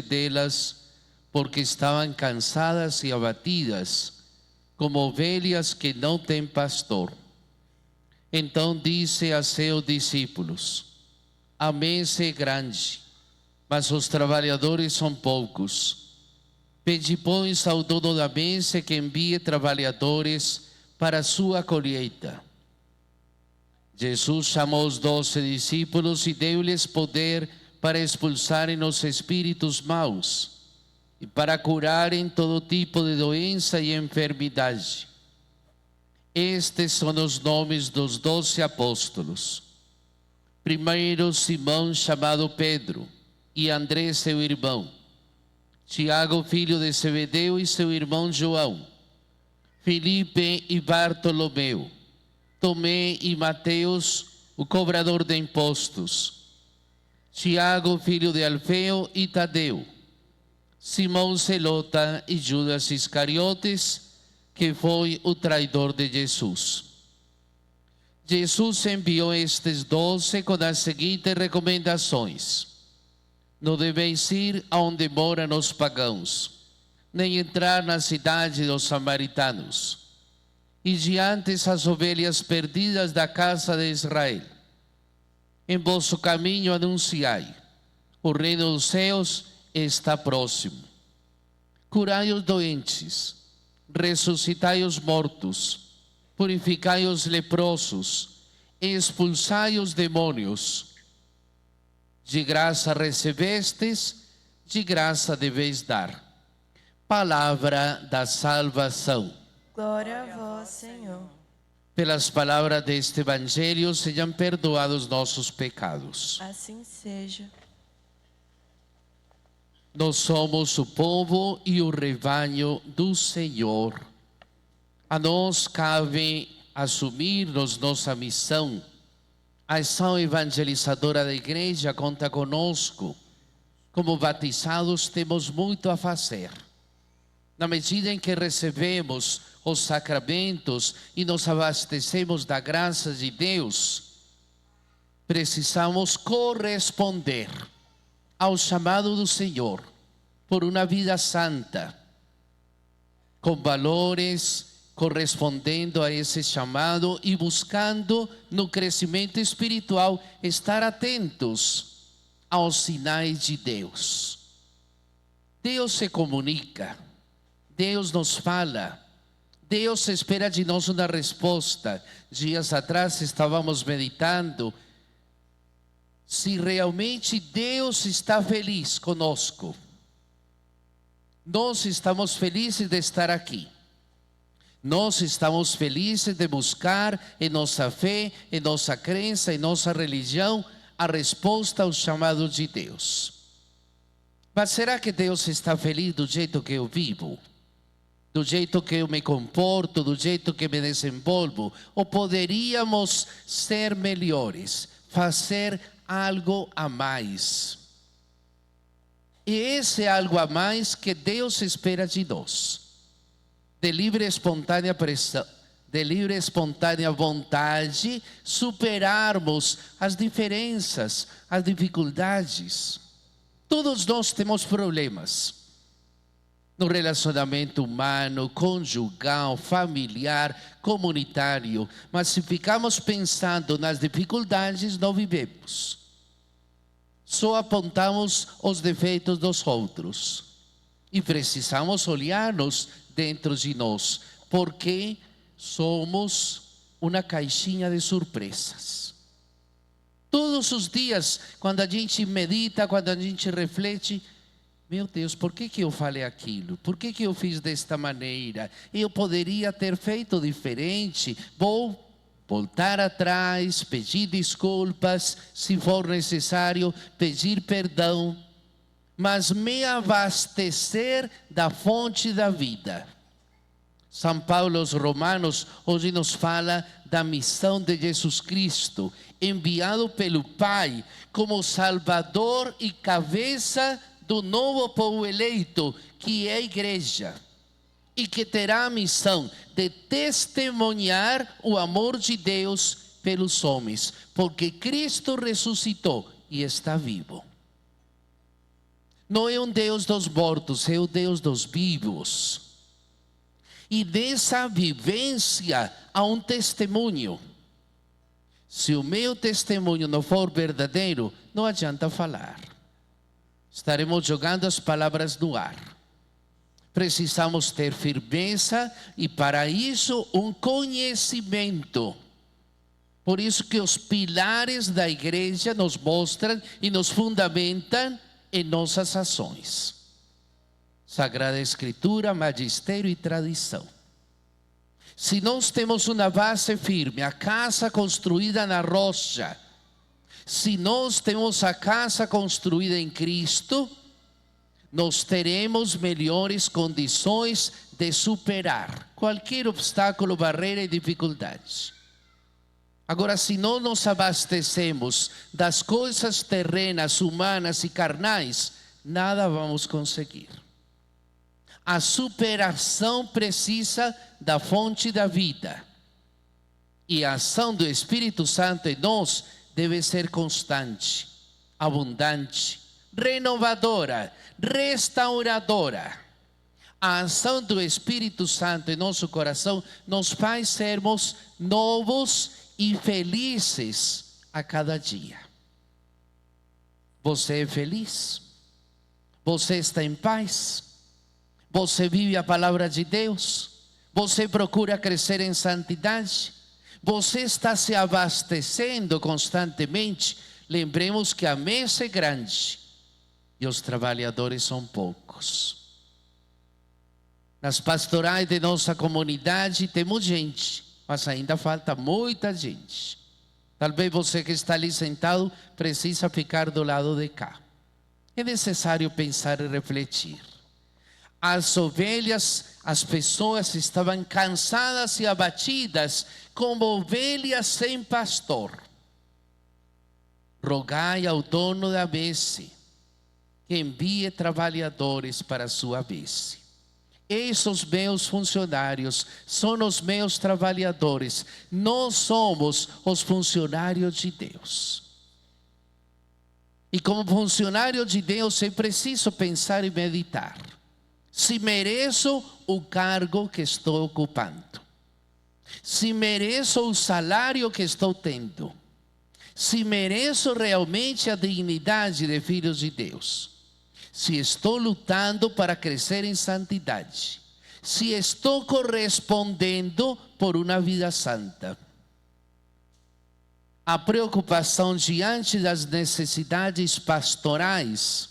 delas, porque estavam cansadas e abatidas, como ovelhas que não têm pastor. Então disse a seus discípulos: a mesa é grande, mas os trabalhadores são poucos. Pede, pois, ao dono da mesa que envie trabalhadores para a sua colheita. Jesus chamou os 12 discípulos e deu-lhes poder para expulsarem os espíritos maus e para curarem todo tipo de doença e enfermidade. Estes são os nomes dos 12 apóstolos. Primeiro, Simão, chamado Pedro, e André, seu irmão. Tiago, filho de Zebedeu, e seu irmão João. Filipe e Bartolomeu. Tomé e Mateus, o cobrador de impostos. Tiago, filho de Alfeu, e Tadeu. Simão Zelota e Judas Iscariotes, que foi o traidor de Jesus. Jesus enviou estes 12 com as seguintes recomendações: não deveis ir aonde moram os pagãos, nem entrar na cidade dos samaritanos, e diante as ovelhas perdidas da casa de Israel. Em vosso caminho anunciai: o reino dos céus está próximo. Curai os doentes, ressuscitai os mortos, purificai os leprosos, expulsai os demônios. De graça recebestes, de graça deveis dar. Palavra da salvação. Glória a vós, Senhor. Pelas palavras deste evangelho sejam perdoados nossos pecados. Assim seja. Nós somos o povo e o rebanho do Senhor. A nós cabe assumir-nos nossa missão. A ação evangelizadora da igreja conta conosco. Como batizados temos muito a fazer. Na medida em que recebemos os sacramentos e nos abastecemos da graça de Deus, precisamos corresponder ao chamado do Senhor por uma vida santa, com valores, correspondendo a esse chamado e buscando no crescimento espiritual estar atentos aos sinais de Deus. Deus se comunica, Deus nos fala, Deus espera de nós uma resposta. Dias atrás estávamos meditando se realmente Deus está feliz conosco. Nós estamos felizes de estar aqui. Nós estamos felizes de buscar em nossa fé, em nossa crença, em nossa religião, a resposta ao chamado de Deus. Mas será que Deus está feliz do jeito que eu vivo? Do jeito que eu me comporto, do jeito que me desenvolvo? Ou poderíamos ser melhores, fazer algo a mais? E esse algo a mais que Deus espera de nós. De livre e espontânea pressão, de livre e espontânea vontade, superarmos as diferenças, as dificuldades. Todos nós temos problemas no relacionamento humano, conjugal, familiar, comunitário. Mas se ficamos pensando nas dificuldades, não vivemos. Só apontamos os defeitos dos outros. E precisamos olhar-nos dentro de nós, porque somos uma caixinha de surpresas. Todos os dias, quando a gente medita, quando a gente reflete: meu Deus, por que eu falei aquilo? Por que eu fiz desta maneira? Eu poderia ter feito diferente. Vou voltar atrás, pedir desculpas, se for necessário, pedir perdão, mas me abastecer da fonte da vida. São Paulo aos Romanos hoje nos fala da missão de Jesus Cristo, enviado pelo Pai como Salvador e cabeça do novo povo eleito, que é a igreja, e que terá a missão de testemunhar o amor de Deus pelos homens, porque Cristo ressuscitou e está vivo. Não é um Deus dos mortos, é o Deus dos vivos. E dessa vivência há um testemunho. Se o meu testemunho não for verdadeiro, não adianta falar. Estaremos jogando as palavras no ar. Precisamos ter firmeza e para isso um conhecimento. Por isso que os pilares da igreja nos mostram e nos fundamentam em nossas ações. Sagrada Escritura, magistério e tradição. Se nós temos uma base firme, a casa construída na rocha, se nós temos a casa construída em Cristo, nós teremos melhores condições de superar qualquer obstáculo, barreira e dificuldade. Agora, se não nos abastecemos das coisas terrenas, humanas e carnais, nada vamos conseguir. A superação precisa da fonte da vida. E a ação do Espírito Santo em nós deve ser constante, abundante, renovadora, restauradora. A ação do Espírito Santo em nosso coração nos faz sermos novos e felizes a cada dia. Você é feliz? Você está em paz? Você vive a palavra de Deus? Você procura crescer em santidade? Você está se abastecendo constantemente? Lembremos que a mesa é grande e os trabalhadores são poucos. Nas pastorais de nossa comunidade temos gente, mas ainda falta muita gente. Talvez você que está ali sentado precisa ficar do lado de cá. É necessário pensar e refletir. As ovelhas, as pessoas estavam cansadas e abatidas, como ovelhas sem pastor. Rogai ao dono da messe que envie trabalhadores para a sua messe. Esses meus funcionários são os meus trabalhadores. Nós somos os funcionários de Deus. E como funcionário de Deus é preciso pensar e meditar. Se mereço o cargo que estou ocupando. Se mereço o salário que estou tendo. Se mereço realmente a dignidade de filhos de Deus. Se estou lutando para crescer em santidade. Se estou correspondendo por uma vida santa. A preocupação diante das necessidades pastorais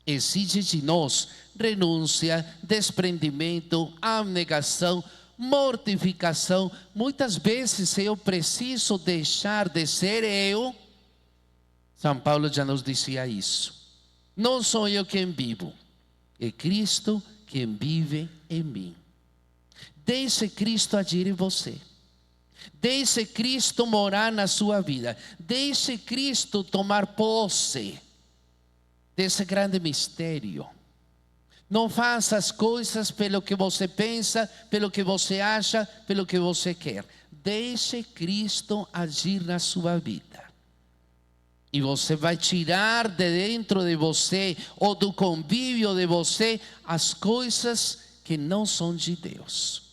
exige de nós renúncia, desprendimento, abnegação, mortificação. Muitas vezes eu preciso deixar de ser eu. São Paulo já nos dizia isso. Não sou eu quem vivo, é Cristo quem vive em mim. Deixe Cristo agir em você. Deixe Cristo morar na sua vida. Deixe Cristo tomar posse desse grande mistério. Não faça as coisas pelo que você pensa, pelo que você acha, pelo que você quer. Deixe Cristo agir na sua vida. E você vai tirar de dentro de você, ou do convívio de você, as coisas que não são de Deus.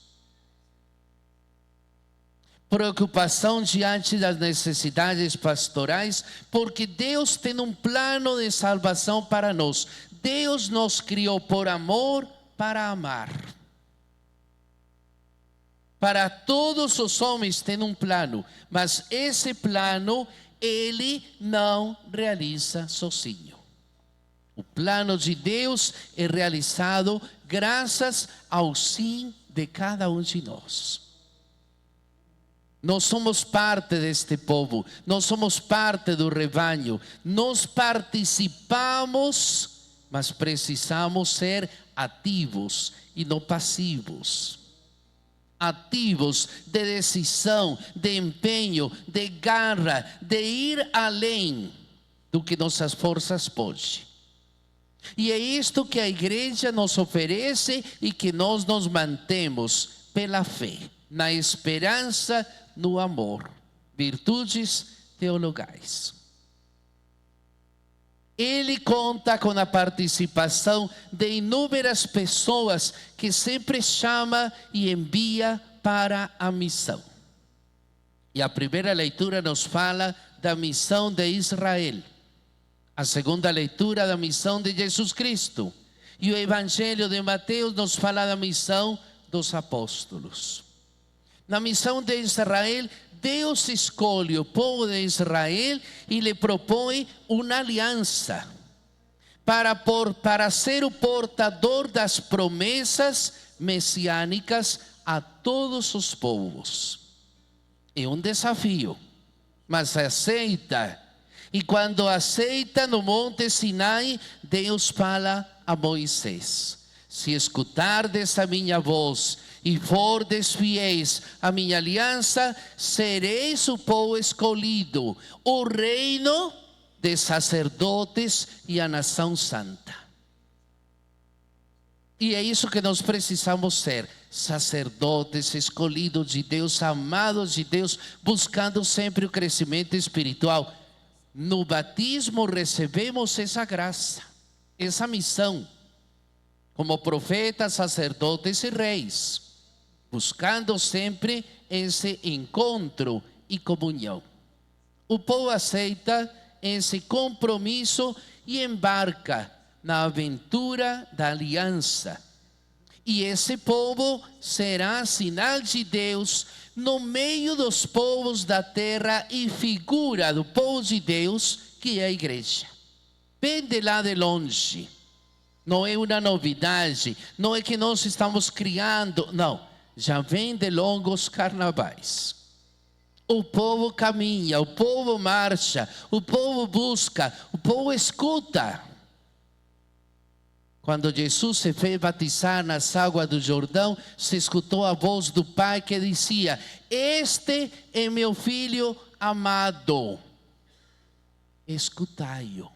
Preocupação diante das necessidades pastorais, porque Deus tem um plano de salvação para nós. Deus nos criou por amor para amar. Para todos os homens tem um plano, mas esse plano Ele não realiza sozinho. O plano de Deus é realizado graças ao sim de cada um de nós. Nós somos parte deste povo, nós somos parte do rebanho, nós participamos, mas precisamos ser ativos e não passivos. Ativos de decisão, de empenho, de garra, de ir além do que nossas forças podem. E é isto que a igreja nos oferece e que nós nos mantemos pela fé, na esperança, no amor, virtudes teologais. Ele conta com a participação de inúmeras pessoas que sempre chama e envia para a missão. E a primeira leitura nos fala da missão de Israel. A segunda leitura da missão de Jesus Cristo. E o Evangelho de Mateus nos fala da missão dos apóstolos. Na missão de Israel, Deus escolhe o povo de Israel e lhe propõe uma aliança para ser o portador das promessas messiânicas a todos os povos. É um desafio, mas aceita. E quando aceita no Monte Sinai, Deus fala a Moisés: se escutardes a minha voz e fordes fiéis à minha aliança, sereis o povo escolhido, o reino de sacerdotes e a nação santa. E é isso que nós precisamos ser: sacerdotes escolhidos de Deus, amados de Deus, buscando sempre o crescimento espiritual. No batismo recebemos essa graça, essa missão, como profetas, sacerdotes e reis, buscando sempre esse encontro e comunhão. O povo aceita esse compromisso e embarca na aventura da aliança. E esse povo será sinal de Deus no meio dos povos da terra e figura do povo de Deus, que é a igreja. Vem de lá de longe. Não é uma novidade, não é que nós estamos criando, não. Já vem de longos carnavais. O povo caminha, o povo marcha, o povo busca, o povo escuta. Quando Jesus se fez batizar nas águas do Jordão, se escutou a voz do Pai que dizia: este é meu filho amado, escutai-o.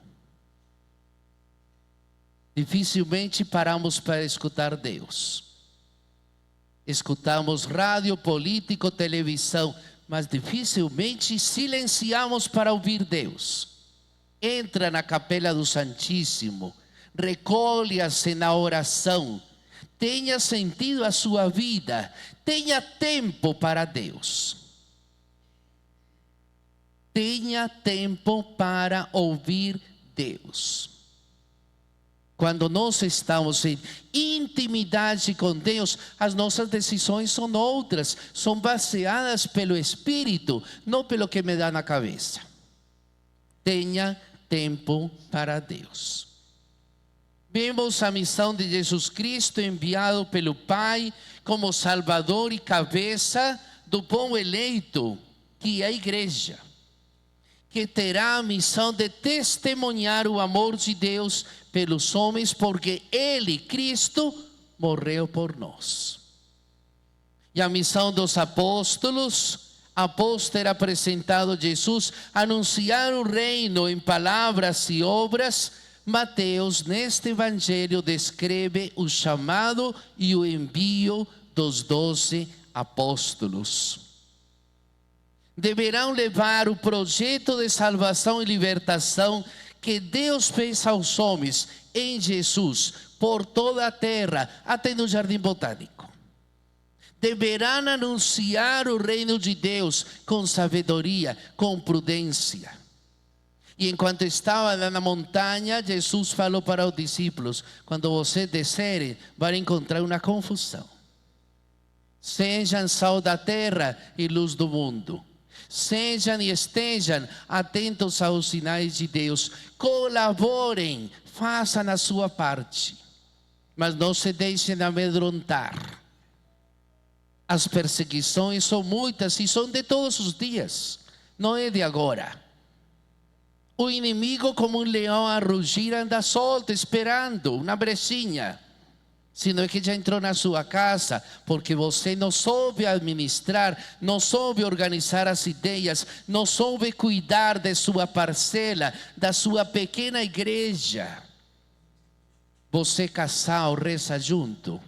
Dificilmente paramos para escutar Deus. Escutamos rádio, político, televisão, mas dificilmente silenciamos para ouvir Deus. Entra na capela do Santíssimo, recolha-se na oração, tenha sentido a sua vida, tenha tempo para Deus. Tenha tempo para ouvir Deus. Quando nós estamos em intimidade com Deus, as nossas decisões são outras, são baseadas pelo Espírito, não pelo que me dá na cabeça. Tenha tempo para Deus. Vemos a missão de Jesus Cristo enviado pelo Pai como Salvador e cabeça do povo eleito, que é a igreja, que terá a missão de testemunhar o amor de Deus pelos homens, porque Ele, Cristo, morreu por nós. E a missão dos apóstolos, após ter apresentado Jesus, anunciar o reino em palavras e obras. Mateus, neste evangelho, descreve o chamado e o envio dos 12 apóstolos. Deverão levar o projeto de salvação e libertação que Deus fez aos homens em Jesus por toda a terra, até no jardim botânico. Deverão anunciar o reino de Deus com sabedoria, com prudência. E enquanto estava lá na montanha, Jesus falou para os discípulos: quando vocês descerem, vão encontrar uma confusão. Sejam sal da terra e luz do mundo. Sejam e estejam atentos aos sinais de Deus. Colaborem, façam a sua parte. Mas não se deixem amedrontar. As perseguições são muitas e são de todos os dias. Não é de agora. O inimigo, como um leão a rugir, anda solto, esperando uma brechinha. Se não é que já entrou na sua casa, porque você não soube administrar, não soube organizar as ideias, não soube cuidar de sua parcela, da sua pequena igreja. Você, casal, reza junto.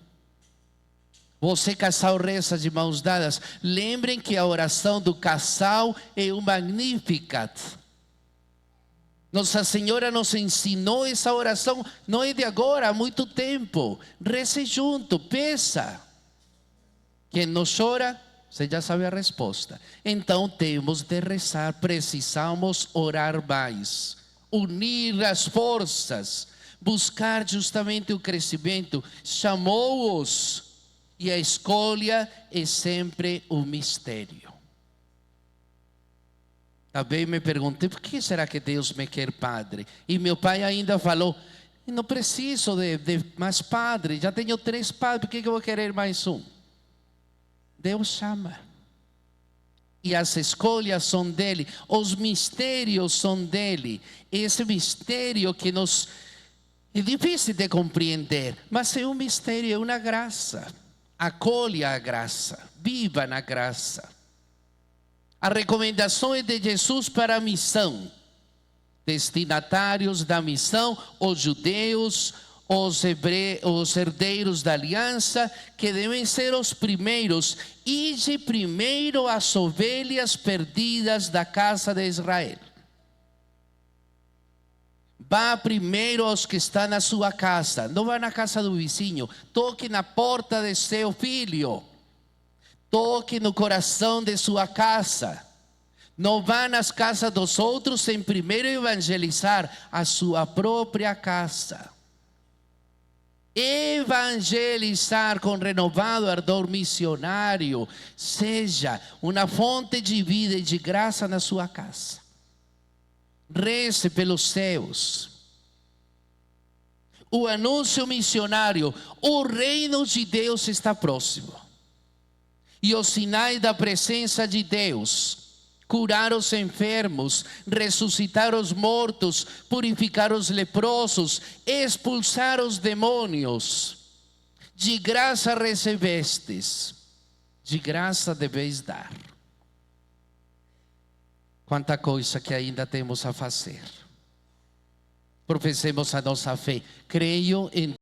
Você, casal, reza de mãos dadas. Lembrem que a oração do casal é o Magnificat. Nossa Senhora nos ensinou essa oração, não é de agora, há muito tempo. Reze junto, peça. Quem não chora, você já sabe a resposta. Então temos de rezar, precisamos orar mais, unir as forças, buscar justamente o crescimento. Chamou-os e a escolha é sempre um mistério. Também me perguntei, por que será que Deus me quer padre? E meu pai ainda falou, não preciso de mais padre, já tenho 3 padres, por que eu vou querer mais um? Deus chama. E as escolhas são dele, os mistérios são dele. Esse mistério que nos é difícil de compreender, mas é um mistério, é uma graça. Acolha a graça, viva na graça. A recomendação é de Jesus para a missão. Destinatários da missão, os judeus, os herdeiros da aliança, que devem ser os primeiros. Ide primeiro às ovelhas perdidas da casa de Israel. Vá primeiro aos que estão na sua casa. Não vá na casa do vizinho. Toque na porta de seu filho. Toque no coração de sua casa. Não vá nas casas dos outros sem primeiro evangelizar a sua própria casa. Evangelizar com renovado ardor missionário. Seja uma fonte de vida e de graça na sua casa. Reze pelos céus. O anúncio missionário. O reino de Deus está próximo. E os sinais da presença de Deus: curar os enfermos, ressuscitar os mortos, purificar os leprosos, expulsar os demônios. De graça recebestes, de graça deveis dar. Quanta coisa que ainda temos a fazer. Professemos a nossa fé. Creio em